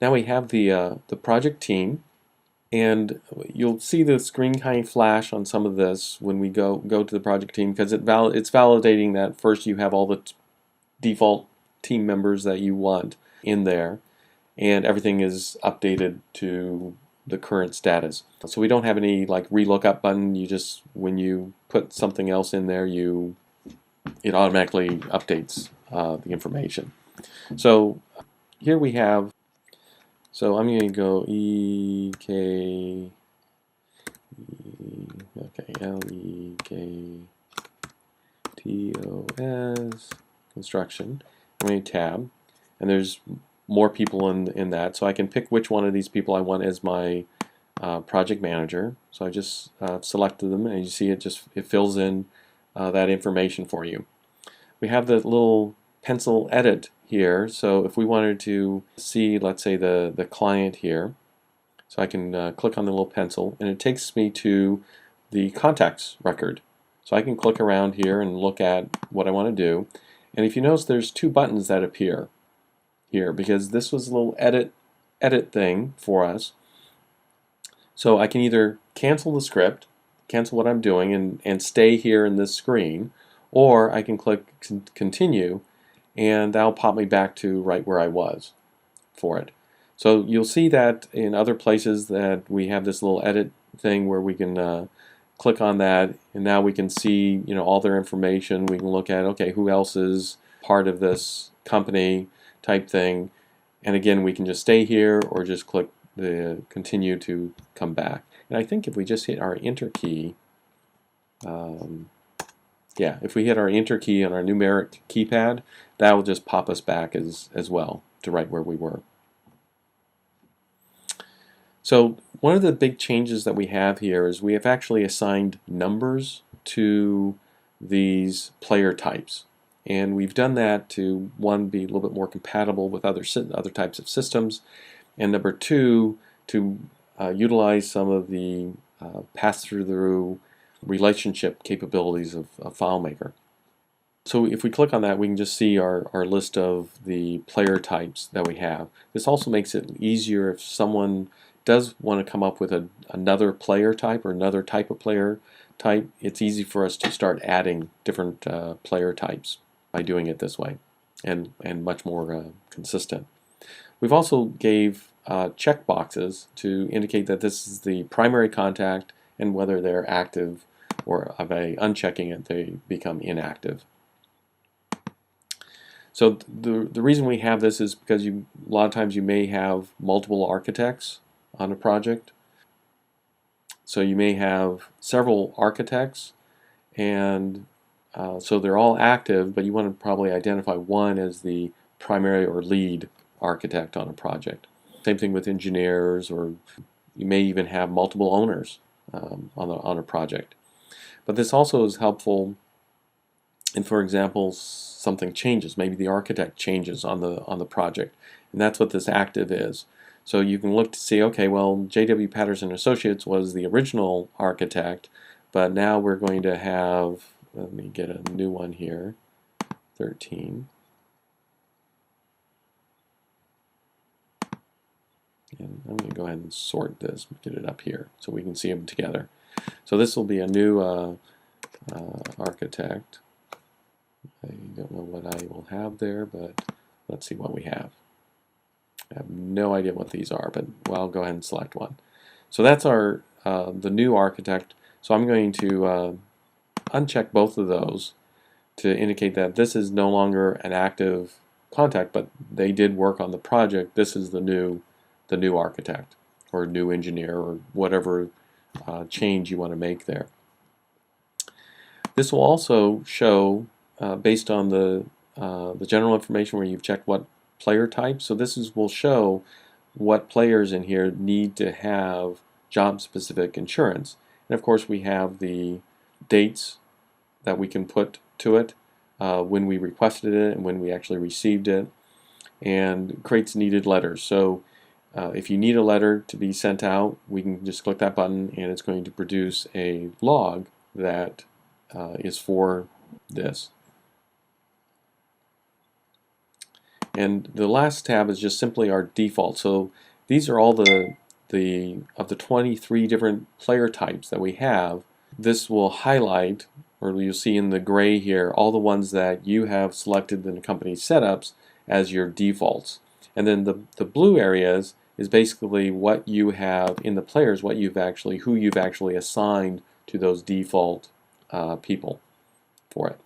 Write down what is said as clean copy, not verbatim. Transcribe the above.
Now we have the project team, and you'll see the screen kind of flash on some of this when we go to the project team, because it's validating that first you have all the default team members that you want in there, and everything is updated to the current status. So we don't have any like relookup button. You just, when you put something else in there, it automatically updates the information. So here we have, so I'm going to go okay, LEKTOS construction. I'm going to tab, and there's more people in that, so I can pick which one of these people I want as my project manager. So I just selected them, and you see it fills in that information for you. We have the little pencil edit here, so if we wanted to see, let's say, the client here, so I can click on the little pencil, and it takes me to the contacts record. So I can click around here and look at what I want to do. And if you notice, there's two buttons that appear here, because this was a little edit thing for us. So I can either cancel the script, cancel what I'm doing, and stay here in this screen, or I can click continue, and that'll pop me back to right where I was for it. So you'll see that in other places that we have this little edit thing where we can click on that, and now we can see, all their information. We can look at, okay, who else is part of this company type thing, and again, we can just stay here or just click the continue to come back. And I think if we just hit our enter key, yeah, if we hit our enter key on our numeric keypad, that will just pop us back as well to right where we were. So one of the big changes that we have here is we have actually assigned numbers to these player types. And we've done that to, one, be a little bit more compatible with other types of systems, and number two, to utilize some of the pass-through relationship capabilities of FileMaker. So if we click on that, we can just see our list of the player types that we have. This also makes it easier if someone does want to come up with another player type or another type of player type. It's easy for us to start adding different player types by doing it this way, and much more consistent. We've also gave check boxes to indicate that this is the primary contact and whether they're active, or by unchecking it they become inactive. So the reason we have this is because a lot of times you may have multiple architects on a project. So you may have several architects, and so they're all active, but you want to probably identify one as the primary or lead architect on a project. Same thing with engineers, or you may even have multiple owners on a project. But this also is helpful, and for example, something changes. Maybe the architect changes on the project, and that's what this active is. So you can look to see, okay, well, J.W. Patterson Associates was the original architect, but now we're going to have, let me get a new one here, 13. And I'm going to go ahead and sort this, get it up here so we can see them together. So this will be a new architect. I don't know what I will have there, but let's see what we have. I have no idea what these are, but well, I'll go ahead and select one. So that's our the new architect. So I'm going to uncheck both of those to indicate that this is no longer an active contact, but they did work on the project. This is the new architect or new engineer, or whatever change you want to make there. This will also show based on the general information where you've checked what player type. So will show what players in here need to have job-specific insurance. And of course we have the dates that we can put to it, when we requested it and when we actually received it, and creates needed letters. So if you need a letter to be sent out, we can just click that button and it's going to produce a log that is for this. And the last tab is just simply our default. So these are all the 23 different player types that we have. This will highlight, or you'll see in the gray here, all the ones that you have selected in the company setups as your defaults. And then the blue areas is basically what you have in the players, who you've actually assigned to those default people for it.